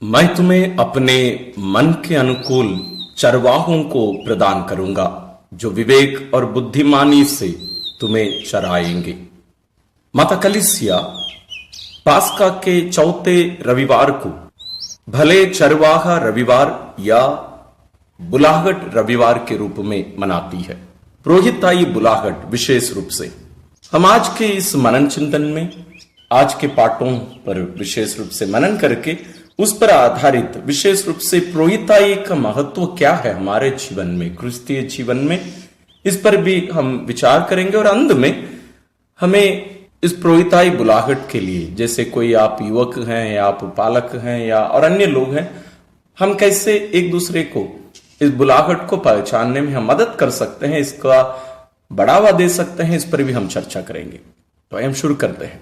मैं तुम्हें अपने मन के अनुकूल चरवाहों को प्रदान करूंगा जो विवेक और बुद्धिमानी से तुम्हें चराएंगे। माता कलीसिया पास्का के चौथे रविवार को भले चरवाहा रविवार या बुलाहट रविवार के रूप में मनाती है। पुरोहिताई बुलाहट विशेष रूप से हम आज के इस मनन चिंतन में आज के पाठों पर विशेष रूप से मनन करके उस पर आधारित विशेष रूप से पुरोहिताई का महत्व क्या है हमारे जीवन में, क्रिस्तीय जीवन में, इस पर भी हम विचार करेंगे। और अंत में हमें इस पुरोहिताई बुलाहट के लिए, जैसे कोई आप युवक हैं या आप पालक हैं या और अन्य लोग हैं, हम कैसे एक दूसरे को इस बुलाहट को पहचानने में हम मदद कर सकते हैं, इसका बढ़ावा दे सकते हैं, इस पर भी हम चर्चा करेंगे। तो हम शुरू करते हैं।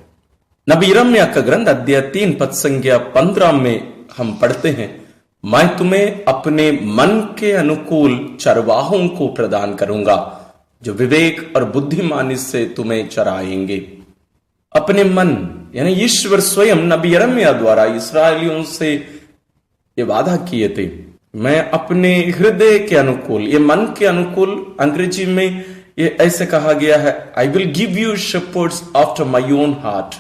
नबी यिर्मयाह का ग्रंथ अध्याय 3 पद संख्या 15 में हम पढ़ते हैं, मैं तुम्हें अपने मन के अनुकूल चरवाहों को प्रदान करूंगा जो विवेक और बुद्धिमानी से तुम्हें चराएंगे। अपने मन यानी ईश्वर स्वयं नबी यिर्मयाह द्वारा इस्राएलियों से ये वादा किए थे, मैं अपने हृदय के अनुकूल, ये मन के अनुकूल अंग्रेजी में ये ऐसे कहा गया है, I will give you shepherds after my own heart.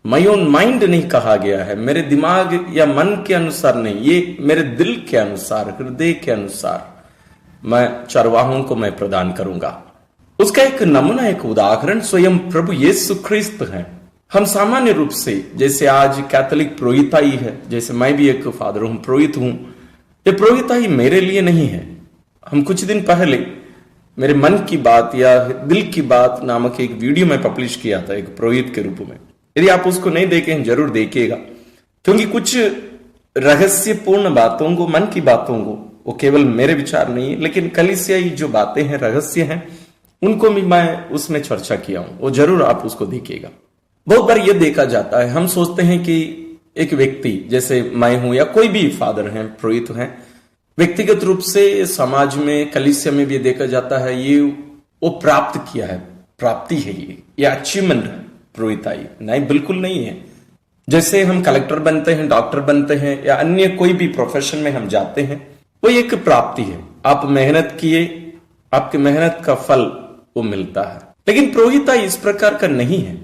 My own mind नहीं कहा गया है, मेरे दिमाग या मन के अनुसार नहीं, ये मेरे दिल के अनुसार, हृदय के अनुसार मैं चरवाहों को मैं प्रदान करूंगा। उसका एक नमूना, एक उदाहरण स्वयं प्रभु यीशु ख्रिस्त है। हम सामान्य रूप से जैसे आज कैथोलिक पुरोहिताई है, जैसे मैं भी एक फादर हूं, पुरोहित हूं, ये पुरोहिताई मेरे लिए नहीं है। हम कुछ दिन पहले मेरे मन की बात या दिल की बात नामक एक वीडियो में पब्लिश किया था एक पुरोहित के रूप में। यदि आप उसको नहीं देखे हैं जरूर देखिएगा, क्योंकि कुछ रहस्यपूर्ण बातों को, मन की बातों को, वो केवल मेरे विचार नहीं है लेकिन कलीसियाई जो बातें हैं, रहस्य हैं, उनको भी मैं उसमें चर्चा किया हूं, वो जरूर आप उसको देखिएगा। बहुत बार ये देखा जाता है, हम सोचते हैं कि एक व्यक्ति जैसे मैं हूं या कोई भी फादर हैं, पुरोहित हैं, व्यक्तिगत रूप से समाज में, कलीसिया में भी देखा जाता है ये वो प्राप्त किया है, प्राप्ति है, ये अचीवमेंट है पुरोहिताई। नहीं, बिल्कुल नहीं है। जैसे हम कलेक्टर बनते हैं, डॉक्टर बनते हैं या अन्य कोई भी प्रोफेशन में हम जाते हैं, वो एक प्राप्ति है। आप मेहनत किए, आपकी मेहनत का फल वो मिलता है। लेकिन पुरोहिताई इस प्रकार का नहीं है।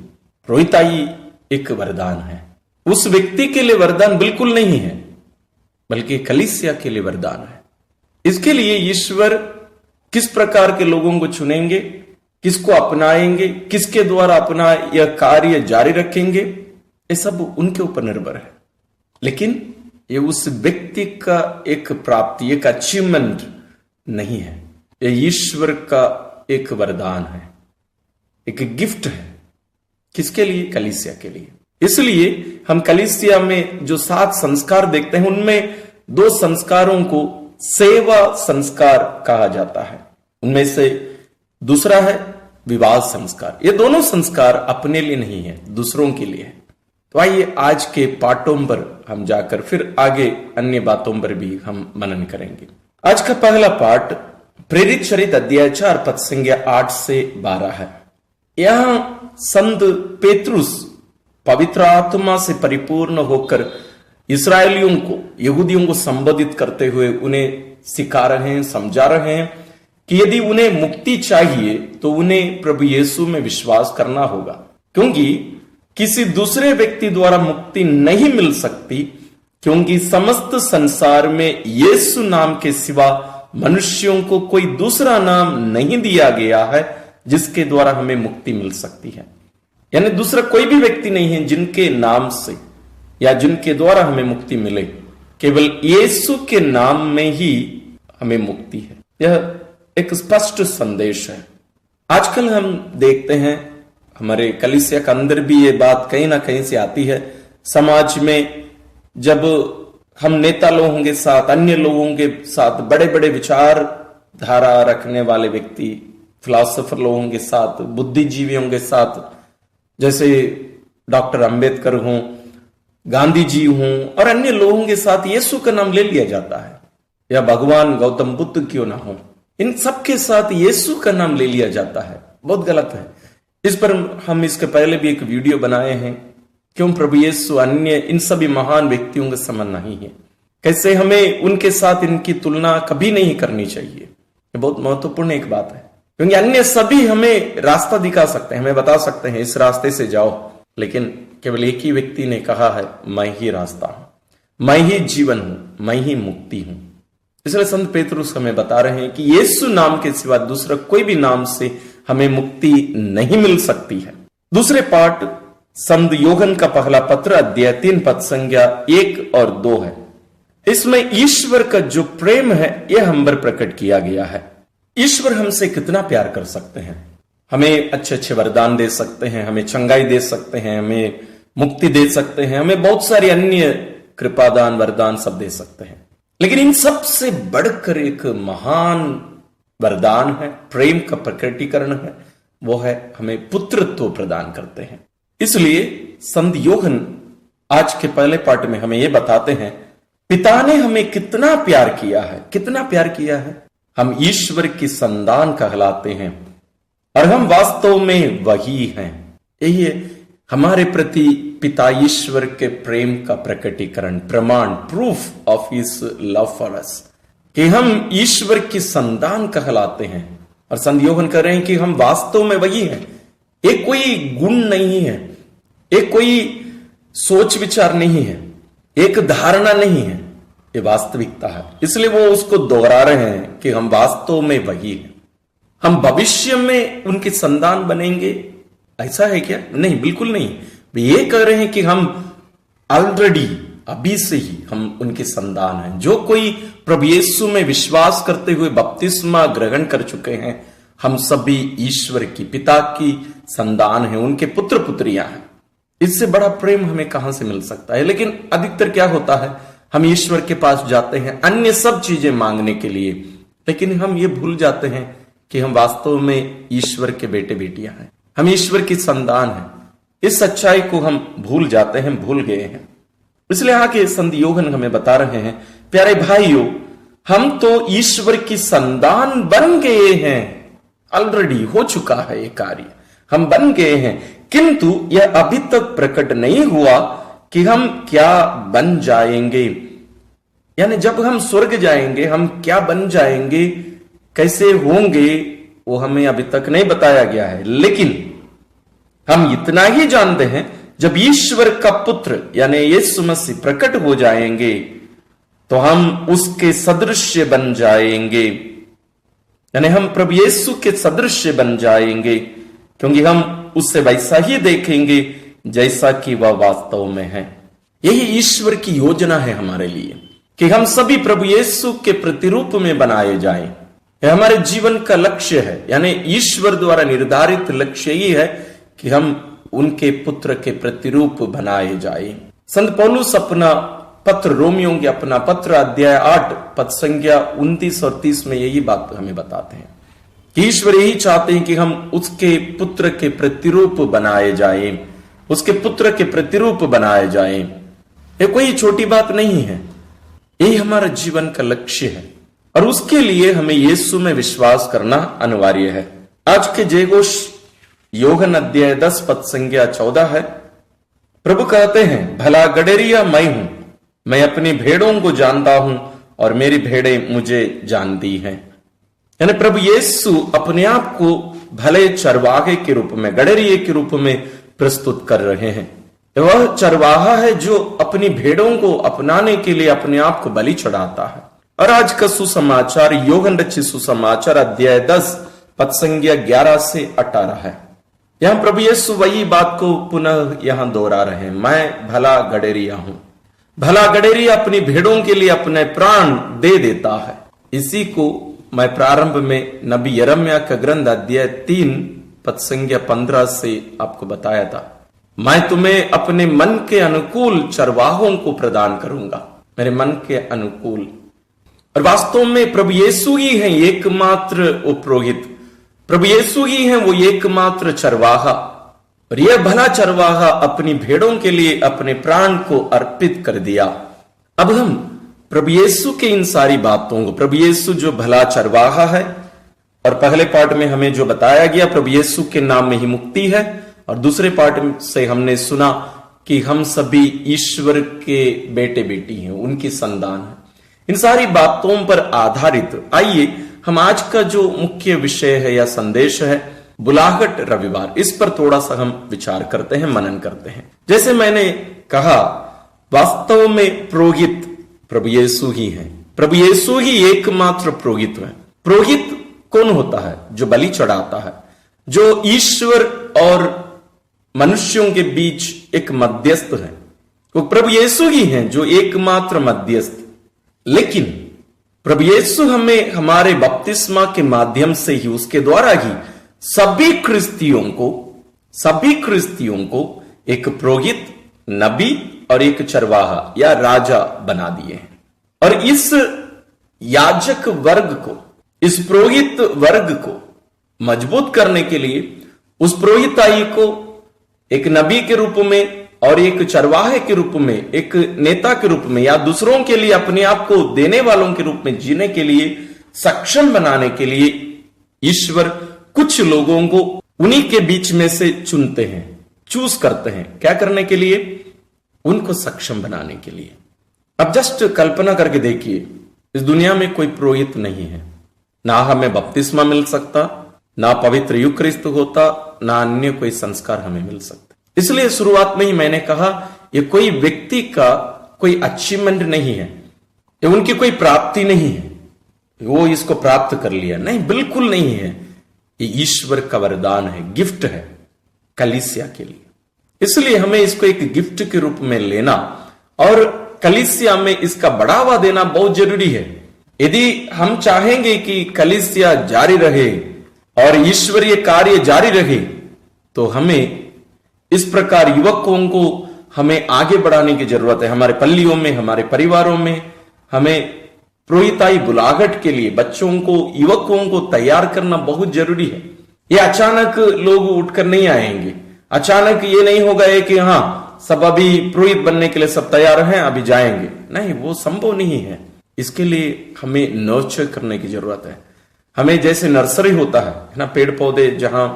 पुरोहिताई एक वरदान है, उस व्यक्ति के लिए वरदान बिल्कुल नहीं है, बल्कि कलीसिया के लिए वरदान है। इसके लिए ईश्वर किस प्रकार के लोगों को चुनेंगे, किसको अपनाएंगे, किसके द्वारा अपना यह कार्य जारी रखेंगे, ये सब उनके ऊपर निर्भर है। लेकिन ये उस व्यक्ति का एक प्राप्ति, एक अचीवमेंट नहीं है, यह ईश्वर का एक वरदान है, एक गिफ्ट है। किसके लिए? कलीसिया के लिए। इसलिए हम कलीसिया में जो 7 संस्कार देखते हैं, उनमें 2 संस्कारों को सेवा संस्कार कहा जाता है। उनमें से दूसरा है विवाह संस्कार। ये दोनों संस्कार अपने लिए नहीं है, दूसरों के लिए है। तो आइए आज के पाठों पर हम जाकर फिर आगे अन्य बातों पर भी हम मनन करेंगे। आज का पहला पाठ प्रेरित चरित अध्याय 4 पद संख्या 8 से 12 है। यहां संत पेतरुस पवित्र आत्मा से परिपूर्ण होकर इस्राएलियों को, यहूदियों को संबोधित करते हुए उन्हें सिखा रहे हैं, समझा रहे हैं कि यदि उन्हें मुक्ति चाहिए तो उन्हें प्रभु यीशु में विश्वास करना होगा, क्योंकि किसी दूसरे व्यक्ति द्वारा मुक्ति नहीं मिल सकती, क्योंकि समस्त संसार में यीशु नाम के सिवा मनुष्यों को कोई दूसरा नाम नहीं दिया गया है जिसके द्वारा हमें मुक्ति मिल सकती है। यानी दूसरा कोई भी व्यक्ति नहीं है जिनके नाम से या जिनके द्वारा हमें मुक्ति मिले, केवल यीशु के नाम में ही हमें मुक्ति है। यह एक स्पष्ट संदेश है। आजकल हम देखते हैं हमारे कलीसिया के अंदर भी ये बात कहीं ना कहीं से आती है। समाज में जब हम नेता लोगों के साथ, अन्य लोगों के साथ, बड़े बड़े विचार धारा रखने वाले व्यक्ति, फिलोसोफर लोगों के साथ, बुद्धिजीवियों के साथ, जैसे डॉक्टर अंबेडकर हों, गांधी जी हों और अन्य लोगों के साथ यीशु का नाम ले लिया जाता है, या भगवान गौतम बुद्ध क्यों ना हो, इन सबके साथ यीशु का नाम ले लिया जाता है। बहुत गलत है। इस पर हम इसके पहले भी एक वीडियो बनाए हैं, क्यों प्रभु यीशु अन्य इन सभी महान व्यक्तियों के समान नहीं है। कैसे हमें उनके साथ इनकी तुलना कभी नहीं करनी चाहिए। ये बहुत महत्वपूर्ण एक बात है, क्योंकि अन्य सभी हमें रास्ता दिखा सकते हैं, हमें बता सकते हैं इस रास्ते से जाओ, लेकिन केवल एक ही व्यक्ति ने कहा है, मैं ही रास्ता हूं, मैं ही जीवन हूं, मैं ही मुक्ति हूं। इसलिए संत पेतरुस हमें बता रहे हैं कि यीशु नाम के सिवा दूसरा कोई भी नाम से हमें मुक्ति नहीं मिल सकती है। दूसरे पाठ संत योहन का पहला पत्र अध्याय 3 पद संज्ञा 1 और 2 है। इसमें ईश्वर का जो प्रेम है यह हम पर प्रकट किया गया है। ईश्वर हमसे कितना प्यार कर सकते हैं, हमें अच्छे अच्छे वरदान दे सकते हैं, हमें चंगाई दे सकते हैं, हमें मुक्ति दे सकते हैं, हमें बहुत सारे अन्य कृपादान वरदान सब दे सकते हैं, लेकिन इन सब से बढ़कर एक महान वरदान है, प्रेम का प्रकटीकरण है, वो है हमें पुत्रत्व प्रदान करते हैं। इसलिए संत योहन आज के पहले पाठ में हमें यह बताते हैं, पिता ने हमें कितना प्यार किया है, कितना प्यार किया है। हम ईश्वर की संतान कहलाते हैं और हम वास्तव में वही हैं। यही है हमारे प्रति पिता ईश्वर के प्रेम का प्रकटीकरण, प्रमाण, proof of his love for us, कि हम ईश्वर की संतान कहलाते हैं। और संत योहन कह रहे हैं कि हम वास्तव में वही हैं। एक कोई गुण नहीं है, एक कोई सोच विचार नहीं है, एक धारणा नहीं है, ये वास्तविकता है। इसलिए वो उसको दोहरा रहे हैं कि हम वास्तव में वही हैं। हम भविष्य में उनकी संतान बनेंगे, ऐसा है क्या? नहीं, बिल्कुल नहीं। वे ये कह रहे हैं कि हम ऑलरेडी अभी से ही हम उनकी संतान हैं। जो कोई प्रभु यीशु में विश्वास करते हुए बपतिस्मा ग्रहण कर चुके हैं, हम सभी ईश्वर की, पिता की संतान हैं, उनके पुत्र पुत्रियां हैं। इससे बड़ा प्रेम हमें कहां से मिल सकता है? लेकिन अधिकतर क्या होता है, हम ईश्वर के पास जाते हैं अन्य सब चीजें मांगने के लिए, लेकिन हम ये भूल जाते हैं कि हम वास्तव में ईश्वर के बेटे बेटियां हैं, हम ईश्वर की संतान हैं। इस सच्चाई को हम भूल जाते हैं, भूल गए हैं। इसलिए आगे संत योहन हमें बता रहे हैं, प्यारे भाइयों, हम तो ईश्वर की संतान बन गए हैं, ऑलरेडी हो चुका है ये कार्य, हम बन गए हैं, किंतु यह अभी तक प्रकट नहीं हुआ कि हम क्या बन जाएंगे। यानी जब हम स्वर्ग जाएंगे हम क्या बन जाएंगे, कैसे होंगे, वो हमें अभी तक नहीं बताया गया है। लेकिन हम इतना ही जानते हैं, जब ईश्वर का पुत्र यानी यीशु मसीह प्रकट हो जाएंगे तो हम उसके सदृश्य बन जाएंगे, यानी हम प्रभु यीशु के सदृश्य बन जाएंगे, क्योंकि हम उससे वैसा ही देखेंगे जैसा कि वह वास्तव में है। यही ईश्वर की योजना है हमारे लिए कि हम सभी प्रभु यीशु के प्रतिरूप में बनाए जाएं। यह हमारे जीवन का लक्ष्य है, यानी ईश्वर द्वारा निर्धारित लक्ष्य ही है कि हम उनके पुत्र के प्रतिरूप बनाए जाएं। संत पौलुस अपना पत्र रोमियों के अपना पत्र अध्याय 8 पद संज्ञा 29 और 30 में यही बात हमें बताते हैं कि ईश्वर यही चाहते हैं कि हम उसके पुत्र के प्रतिरूप बनाए जाएं, उसके पुत्र के प्रतिरूप बनाए जाएं। ये कोई छोटी बात नहीं है, यही हमारा जीवन का लक्ष्य है और उसके लिए हमें यीशु में विश्वास करना अनिवार्य है। आज के जयघोष योहन अध्याय 10 पद संज्ञा 14 है। प्रभु कहते हैं, भला गडेरिया मैं हूं, मैं अपनी भेड़ों को जानता हूं और मेरी भेड़ें मुझे जानती हैं। यानी प्रभु यीशु अपने आप को भले चरवाहे के रूप में, गडेरिये के रूप में प्रस्तुत कर रहे हैं। वह चरवाहा है जो अपनी भेड़ों को अपनाने के लिए अपने आप को बलि चढ़ाता है। और आज का सुसमाचार योहन रचित सुसमाचार अध्याय 10 पद संज्ञा 11 से 18 है। यहां प्रभु यीशु वही बात को पुनः यहां दोहरा रहे हैं, मैं भला गडेरिया हूं। भला गडेरिया अपनी भेड़ों के लिए अपने प्राण दे देता है। इसी को मैं प्रारंभ में नबी यिर्मयाह का ग्रंथ अध्याय 3 पद संज्ञा 15 से आपको बताया था। मैं तुम्हें अपने मन के अनुकूल चरवाहों को प्रदान करूंगा, मेरे मन के अनुकूल। और वास्तव में प्रभु यीशु ही हैं एकमात्र उपरोहित, प्रभु यीशु ही हैं वो एकमात्र चरवाहा। और यह भला चरवाहा अपनी भेड़ों के लिए अपने प्राण को अर्पित कर दिया। अब हम प्रभु यीशु के इन सारी बातों को, प्रभु यीशु जो भला चरवाहा है, और पहले पार्ट में हमें जो बताया गया प्रभु यीशु के नाम में ही मुक्ति है, और दूसरे पार्ट से हमने सुना कि हम सभी ईश्वर के बेटे बेटी हैं, उनकी संतान है। इन सारी बातों पर आधारित आइए हम आज का जो मुख्य विषय है या संदेश है, बुलाहट रविवार, इस पर थोड़ा सा हम विचार करते हैं, मनन करते हैं। जैसे मैंने कहा, वास्तव में पुरोहित प्रभु यीशु ही हैं। प्रभु यीशु ही एकमात्र पुरोहित है। पुरोहित कौन होता है? जो बलि चढ़ाता है, जो ईश्वर और मनुष्यों के बीच एक मध्यस्थ है। वो प्रभु यीशु ही हैं जो एकमात्र मध्यस्थ। लेकिन प्रभु यीशु हमें हमारे बपतिस्मा के माध्यम से ही, उसके द्वारा ही सभी क्रिस्तियों को एक पुरोहित, नबी और एक चरवाहा या राजा बना दिए हैं। और इस याजक वर्ग को, इस पुरोहित वर्ग को मजबूत करने के लिए उस पुरोहिताई को एक नबी के रूप में और एक चरवाहे के रूप में, एक नेता के रूप में या दूसरों के लिए अपने आप को देने वालों के रूप में जीने के लिए सक्षम बनाने के लिए ईश्वर कुछ लोगों को उन्हीं के बीच में से चुनते हैं, चूज करते हैं। क्या करने के लिए? उनको सक्षम बनाने के लिए। अब जस्ट कल्पना करके देखिए, इस दुनिया में कोई पुरोहित नहीं है। ना हमें बपतिस्मा मिल सकता, ना पवित्र यूक्रिस्त होता, ना अन्य कोई संस्कार हमें मिल सकता। इसलिए शुरुआत में ही मैंने कहा, ये कोई व्यक्ति का कोई अचीवमेंट नहीं है, ये उनकी कोई प्राप्ति नहीं है, वो इसको प्राप्त कर लिया, नहीं, बिल्कुल नहीं है। ये ईश्वर का वरदान है, गिफ्ट है कलीसिया के लिए। इसलिए हमें इसको एक गिफ्ट के रूप में लेना और कलीसिया में इसका बढ़ावा देना बहुत जरूरी है। यदि हम चाहेंगे कि कलीसिया जारी रहे और ईश्वरीय कार्य जारी रहे, तो हमें इस प्रकार युवकों को हमें आगे बढ़ाने की जरूरत है। हमारे पल्लियों में, हमारे परिवारों में हमें पुरोहिताई बुलाहट के लिए बच्चों को, युवकों को तैयार करना बहुत जरूरी है। ये अचानक लोग उठकर नहीं आएंगे। अचानक ये नहीं होगा कि हाँ सब अभी पुरोहित बनने के लिए सब तैयार हैं, अभी जाएंगे, नहीं, वो संभव नहीं है। इसके लिए हमें नर्चर करने की जरूरत है। हमें जैसे नर्सरी होता है ना, पेड़ पौधे जहां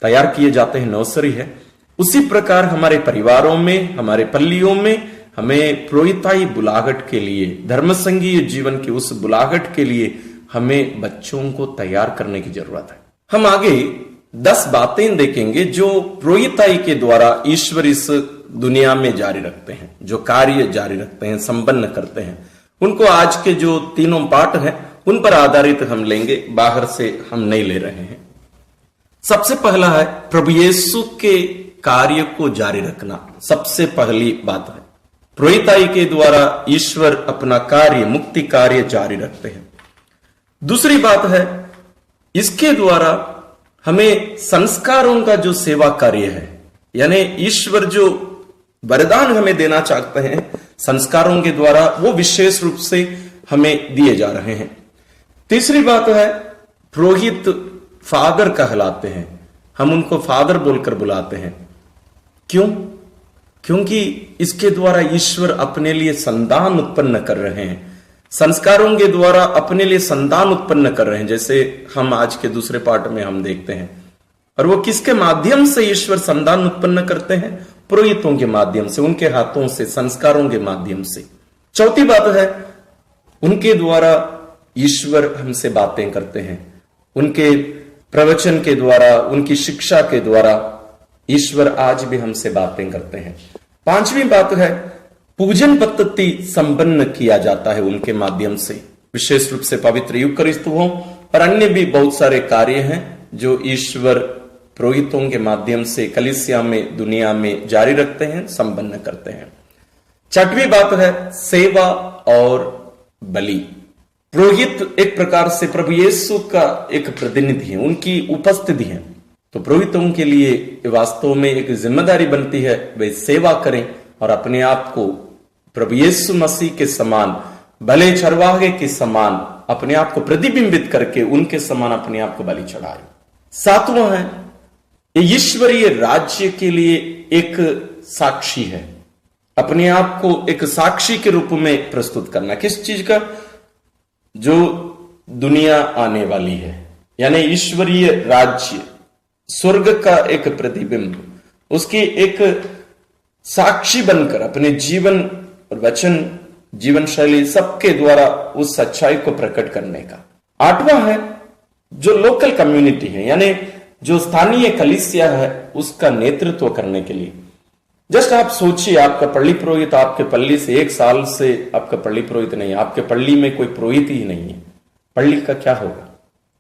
तैयार किए जाते हैं, नर्सरी है, उसी प्रकार हमारे परिवारों में, हमारे पल्लियों में हमें पुरोहिताई बुलाहट के लिए, धर्म संघीय जीवन की उस बुलाहट के लिए हमें बच्चों को तैयार करने की जरूरत है। हम आगे 10 बातें देखेंगे जो पुरोहिताई के द्वारा ईश्वर इस दुनिया में जारी रखते हैं, जो कार्य जारी रखते हैं, संपन्न करते हैं। उनको आज के जो तीनों पाठ हैं उन पर आधारित हम लेंगे, बाहर से हम नहीं ले रहे हैं। सबसे पहला है प्रभु यीशु के कार्य को जारी रखना। सबसे पहली बात है, पुरोहिताई के द्वारा ईश्वर अपना कार्य, मुक्ति कार्य जारी रखते हैं। दूसरी बात है, इसके द्वारा हमें संस्कारों का जो सेवा कार्य है, यानी ईश्वर जो वरदान हमें देना चाहते हैं संस्कारों के द्वारा, वो विशेष रूप से हमें दिए जा रहे हैं। तीसरी बात है, पुरोहित फादर कहलाते हैं। हम उनको फादर बोलकर बुलाते हैं। क्यों? क्योंकि इसके द्वारा ईश्वर अपने लिए संतान उत्पन्न कर रहे हैं, संस्कारों के द्वारा अपने लिए संतान उत्पन्न कर रहे हैं, जैसे हम आज के दूसरे पाठ में हम देखते हैं। और वो किसके माध्यम से ईश्वर संतान उत्पन्न करते हैं? पुरोहितों के माध्यम से, उनके हाथों से, संस्कारों के माध्यम से। चौथी बात है, उनके द्वारा ईश्वर हमसे बातें करते हैं। उनके प्रवचन के द्वारा, उनकी शिक्षा के द्वारा ईश्वर आज भी हमसे बातें करते हैं। पांचवी बात है, पूजन पद्धति संपन्न किया जाता है उनके माध्यम से, विशेष रूप से पवित्र यूकरिस्त हो और अन्य भी बहुत सारे कार्य हैं जो ईश्वर पुरोहितों के माध्यम से कलीसिया में, दुनिया में जारी रखते हैं, संपन्न करते हैं। छठवीं बात है, सेवा और बलि। पुरोहित एक प्रकार से प्रभु यीशु का एक प्रतिनिधि है, उनकी उपस्थिति है। तो पुरोहितों के लिए वास्तव में एक जिम्मेदारी बनती है, वे सेवा करें और अपने आप को प्रभु यीशु मसीह के समान, भले चरवाहे के समान अपने आप को प्रतिबिंबित करके उनके समान अपने आप को बलि चढ़ाए। सातवां है, ईश्वरीय राज्य के लिए एक साक्षी है, अपने आप को एक साक्षी के रूप में प्रस्तुत करना। किस चीज का? जो दुनिया आने वाली है, यानी ईश्वरीय राज्य, स्वर्ग का एक प्रतिबिंब, उसकी एक साक्षी बनकर अपने जीवन और वचन, जीवन शैली सबके द्वारा उस सच्चाई को प्रकट करने का। आठवां है जो लोकल कम्युनिटी है, यानी जो स्थानीय कलीसिया है, उसका नेतृत्व करने के लिए। जस्ट आप सोचिए, आपका पल्ली पुरोहित आपके पल्ली से 1 साल से आपका पल्ली पुरोहित नहीं है, आपके पल्ली में कोई पुरोहित ही नहीं है, पल्ली का क्या होगा?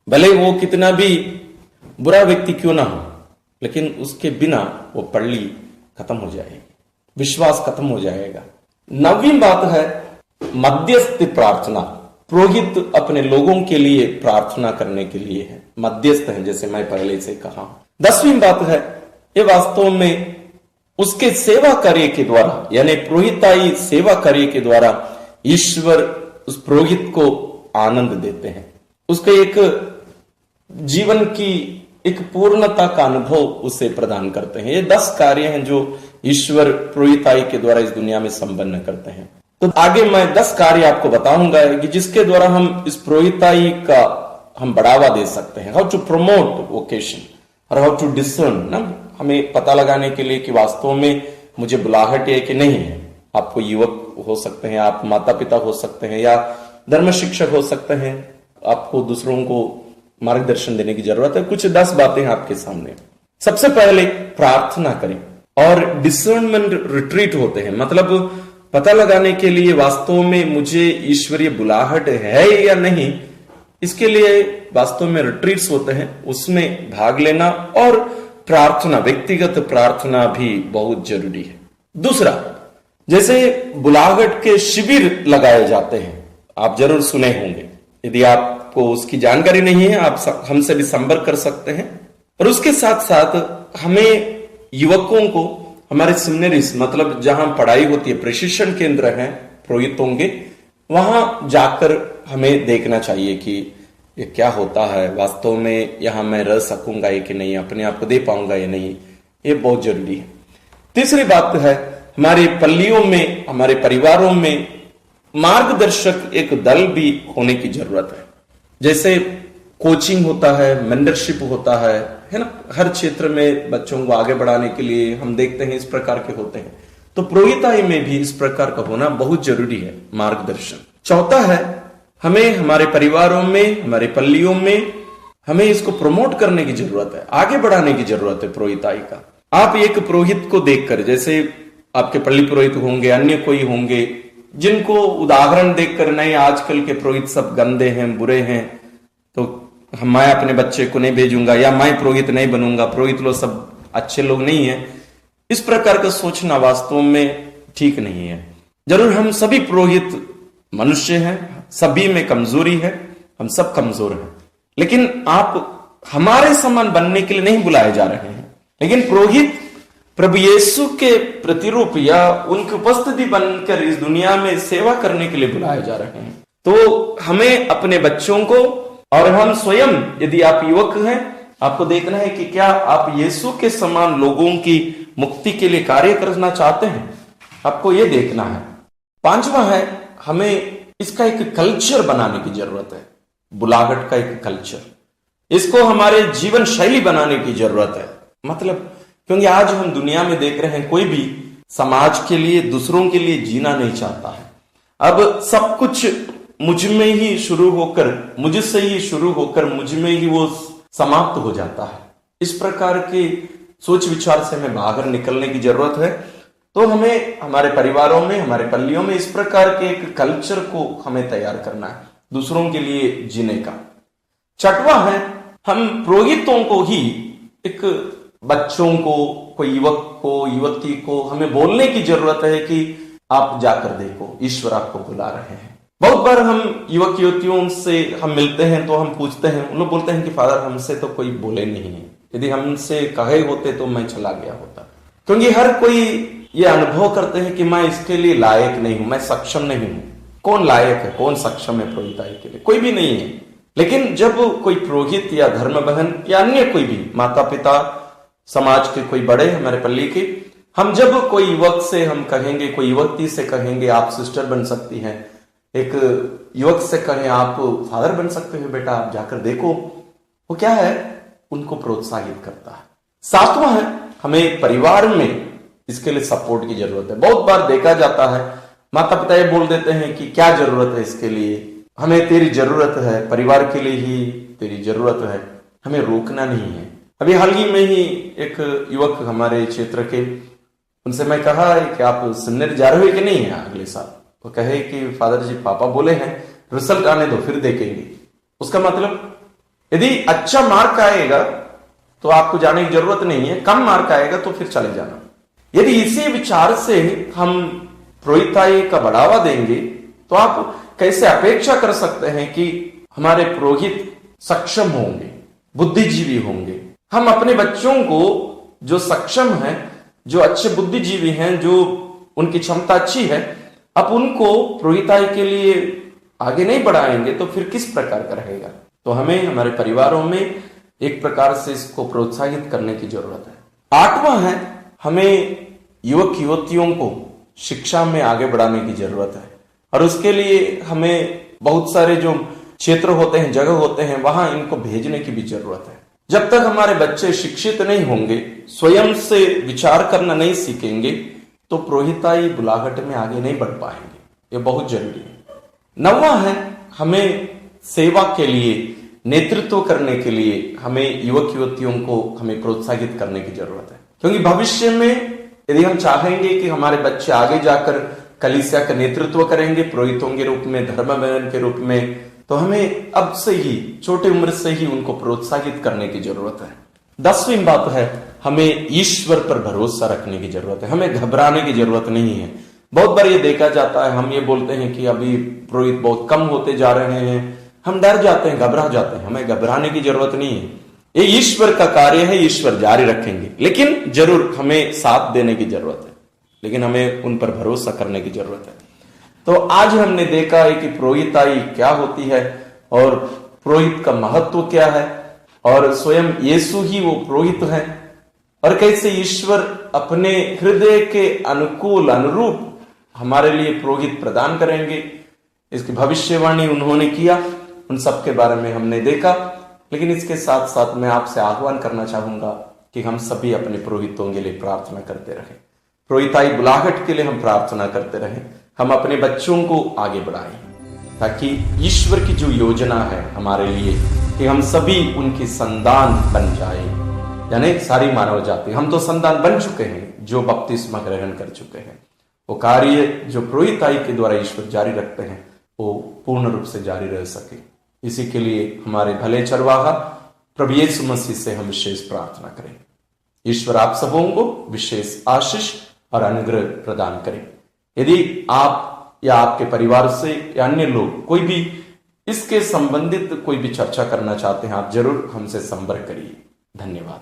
भले वो कितना भी बुरा व्यक्ति क्यों ना हो, लेकिन उसके बिना वो पल्ली खत्म हो जाएगी, विश्वास खत्म हो जाएगा। 9वीं बात है मध्यस्थ प्रार्थना। पुरोहित अपने लोगों के लिए प्रार्थना करने के लिए है, मध्यस्थ है, जैसे मैं पहले से कहा। 10वीं बात है ये वास्तव में उसके सेवा कार्य के द्वारा, यानी पुरोहिताई सेवा कार्य के द्वारा ईश्वर उस पुरोहित को आनंद देते हैं, उसके एक जीवन की एक पूर्णता का अनुभव उसे प्रदान करते हैं। ये 10 कार्य हैं जो ईश्वर पुरोहिताई के द्वारा इस दुनिया में संपन्न करते हैं। तो आगे मैं 10 कार्य आपको बताऊंगा कि जिसके द्वारा हम इस पुरोहिताई का हम बढ़ावा दे सकते हैं। हाउ टू प्रमोट वोकेशन और हाउ टू डिसर्न ना, हमें पता लगाने के लिए कि वास्तव में मुझे बुलाहट है कि नहीं है। आपको युवक हो सकते हैं, आप माता पिता हो सकते हैं, या धर्म शिक्षक हो सकते हैं, आपको दूसरों को मार्गदर्शन देने की जरूरत है। कुछ 10 बातें आपके सामने। सबसे पहले प्रार्थना करें, और डिसर्नमेंट रिट्रीट होते हैं, मतलब पता लगाने के लिए वास्तव में मुझे ईश्वरीय बुलाहट है या नहीं, इसके लिए वास्तव में रिट्रीट्स होते हैं, उसमें भाग लेना और प्रार्थना, व्यक्तिगत प्रार्थना भी बहुत जरूरी है। दूसरा, जैसे बुलाहट के शिविर लगाए जाते हैं, आप जरूर सुने होंगे। यदि आपको उसकी जानकारी नहीं है, आप हमसे भी संपर्क कर सकते हैं। और उसके साथ साथ हमें युवकों को हमारे सेमिनरीज, मतलब जहां पढ़ाई होती है, प्रशिक्षण केंद्र है पुरोहितों के, वहां जाकर हमें देखना चाहिए कि ये क्या होता है, वास्तव में यहां मैं रह सकूंगा या कि नहीं, अपने आप को दे पाऊंगा या नहीं, ये बहुत जरूरी है। तीसरी बात है हमारे पल्लियों में, हमारे परिवारों में मार्गदर्शक एक दल भी होने की जरूरत है। जैसे कोचिंग होता है, मेंटरशिप होता है ना, हर क्षेत्र में बच्चों को आगे बढ़ाने के लिए हम देखते हैं इस प्रकार के होते हैं। तो पुरोहिताई में भी इस प्रकार का होना बहुत जरूरी है, मार्गदर्शन। चौथा है हमें हमारे परिवारों में, हमारे पल्लियों में हमें इसको प्रमोट करने की जरूरत है, आगे बढ़ाने की जरूरत है पुरोहिताई का। आप एक पुरोहित को देखकर, जैसे आपके पल्ली पुरोहित होंगे, अन्य कोई होंगे जिनको उदाहरण देखकर, नहीं आजकल के पुरोहित सब गंदे हैं, बुरे हैं, तो मैं अपने बच्चे को नहीं भेजूंगा, या मैं पुरोहित नहीं बनूंगा, पुरोहित लोग सब अच्छे लोग नहीं है, इस प्रकार का सोचना वास्तव में ठीक नहीं है। जरूर हम सभी पुरोहित मनुष्य हैं, सभी में कमजोरी है, हम सब कमजोर हैं, लेकिन आप हमारे समान बनने के लिए नहीं बुलाए जा रहे हैं, लेकिन पुरोहित प्रभु यीशु के प्रतिरूप या उनकी उपस्थिति बनकर इस दुनिया में सेवा करने के लिए बुलाए जा रहे हैं। तो हमें अपने बच्चों को, और हम स्वयं, यदि आप युवक हैं, आपको देखना है कि क्या आप यीशु के समान लोगों की मुक्ति के लिए कार्य करना चाहते हैं, आपको यह देखना है। 5वां है हमें इसका एक कल्चर बनाने की जरूरत है, बुलाहट का एक कल्चर, इसको हमारे जीवन शैली बनाने की जरूरत है। मतलब क्योंकि आज हम दुनिया में देख रहे हैं कोई भी समाज के लिए, दूसरों के लिए जीना नहीं चाहता है। अब सब कुछ मुझ में ही शुरू होकर, मुझसे ही शुरू होकर मुझ में ही वो समाप्त हो जाता है। इस प्रकार के सोच विचार से हमें बाहर निकलने की जरूरत है। तो हमें हमारे परिवारों में, हमारे पल्लियों में इस प्रकार के एक कल्चर को हमें तैयार करना है, दूसरों के लिए जीने का। 6वां है हम पुरोहितों को ही, एक बच्चों को, कोई युवक को, युवती को हमें बोलने की जरूरत है कि आप जाकर देखो, ईश्वर आपको बुला रहे हैं। बहुत बार हम युवक युवतियों से हम मिलते हैं तो हम पूछते हैं, उन लोग बोलते हैं कि फादर हमसे तो कोई बोले नहीं है, यदि हमसे कहे होते तो मैं चला गया होता। क्योंकि हर कोई ये अनुभव करते हैं कि मैं इसके लिए लायक नहीं हूं, मैं सक्षम नहीं हूं। कौन लायक है, कौन सक्षम है पुरोहिताई के लिए? कोई भी नहीं है। लेकिन जब कोई पुरोहित या धर्म बहन या अन्य कोई भी माता पिता, समाज के कोई बड़े, हमारे पल्ली के, हम जब कोई युवक से हम कहेंगे, कोई युवती से कहेंगे आप सिस्टर बन सकती हैं, एक युवक से कहें आप फादर बन सकते हो, बेटा आप जाकर देखो, वो क्या है, उनको प्रोत्साहित करता है। 7वां है हमें परिवार में इसके लिए सपोर्ट की जरूरत है। बहुत बार देखा जाता है माता पिता ये बोल देते हैं कि क्या जरूरत है इसके लिए, हमें तेरी जरूरत है, परिवार के लिए ही तेरी जरूरत है, हमें रोकना नहीं है। अभी हाल ही में ही एक युवक हमारे क्षेत्र के, उनसे मैं कहा है कि आप सेमिनरी जा रहे हो कि नहीं है अगले साल, तो कहे कि फादर जी पापा बोले हैं रिजल्ट आने दो फिर देखेंगे। उसका मतलब यदि अच्छा मार्क आएगा तो आपको जाने की जरूरत नहीं है, कम मार्क आएगा तो फिर चले जाना। यदि इसी विचार से हम पुरोहिताई का बढ़ावा देंगे तो आप कैसे अपेक्षा कर सकते हैं कि हमारे पुरोहित सक्षम होंगे, बुद्धिजीवी होंगे। हम अपने बच्चों को जो सक्षम है, जो अच्छे बुद्धिजीवी हैं, जो उनकी क्षमता अच्छी है, अब उनको पुरोहिताई के लिए आगे नहीं बढ़ाएंगे तो फिर किस प्रकार का रहेगा। तो हमें हमारे परिवारों में एक प्रकार से इसको प्रोत्साहित करने की जरूरत है। 8वां है, हमें युवक युवतियों को शिक्षा में आगे बढ़ाने की जरूरत है और उसके लिए हमें बहुत सारे जो क्षेत्र होते हैं, जगह होते हैं, वहां इनको भेजने की भी जरूरत है। जब तक हमारे बच्चे शिक्षित नहीं होंगे, स्वयं से विचार करना नहीं सीखेंगे, तो पुरोहिताई बुलाहट में आगे नहीं बढ़ पाएंगे। ये बहुत जरूरी है। 9वां है, हमें सेवा के लिए, नेतृत्व करने के लिए हमें युवक युवतियों को हमें प्रोत्साहित करने की जरूरत है, क्योंकि भविष्य में यदि हम चाहेंगे कि हमारे बच्चे आगे जाकर कलीसिया का नेतृत्व करेंगे पुरोहितों के रूप में, धर्मबहन के रूप में, तो हमें अब से ही, छोटी उम्र से ही उनको प्रोत्साहित करने की जरूरत है। 10वीं बात है, हमें ईश्वर पर भरोसा रखने की जरूरत है, हमें घबराने की जरूरत नहीं है। बहुत बार ये देखा जाता है, हम ये बोलते हैं कि अभी पुरोहित बहुत कम होते जा रहे हैं, हम डर जाते हैं, घबरा जाते हैं। हमें घबराने की जरूरत नहीं है, ये ईश्वर का कार्य है, ईश्वर जारी रखेंगे, लेकिन जरूर हमें साथ देने की जरूरत है, लेकिन हमें उन पर भरोसा करने की जरूरत है। तो आज हमने देखा है कि पुरोहिताई क्या होती है और पुरोहित का महत्व क्या है, और स्वयं यीशु ही वो पुरोहित है, और कैसे ईश्वर अपने हृदय के अनुकूल अनुरूप हमारे लिए पुरोहित प्रदान करेंगे। इसकी भविष्यवाणी उन्होंने किया, उन सब के बारे में हमने देखा। लेकिन इसके साथ साथ मैं आपसे आह्वान करना चाहूंगा कि हम सभी अपने पुरोहितों के लिए प्रार्थना करते रहें, पुरोहिताई बुलाहट के लिए हम प्रार्थना करते रहें, हम अपने बच्चों को आगे बढ़ाएं, ताकि ईश्वर की जो योजना है हमारे लिए कि हम सभी उनकी संतान बन जाए, यानी सारी मानव जाति। हम तो संतान बन चुके हैं जो बपतिस्मा ग्रहण कर चुके हैं। वो कार्य जो पुरोहिताई के द्वारा ईश्वर जारी रखते हैं वो पूर्ण रूप से जारी रह सके, इसी के लिए हमारे भले चरवाहा प्रभु यीशु मसीह से हम विशेष प्रार्थना करें। ईश्वर आप सबों को विशेष आशीष और अनुग्रह प्रदान करें। यदि आप या आपके परिवार से या अन्य लोग कोई भी इसके संबंधित कोई भी चर्चा करना चाहते हैं, आप जरूर हमसे संपर्क करिए। धन्यवाद।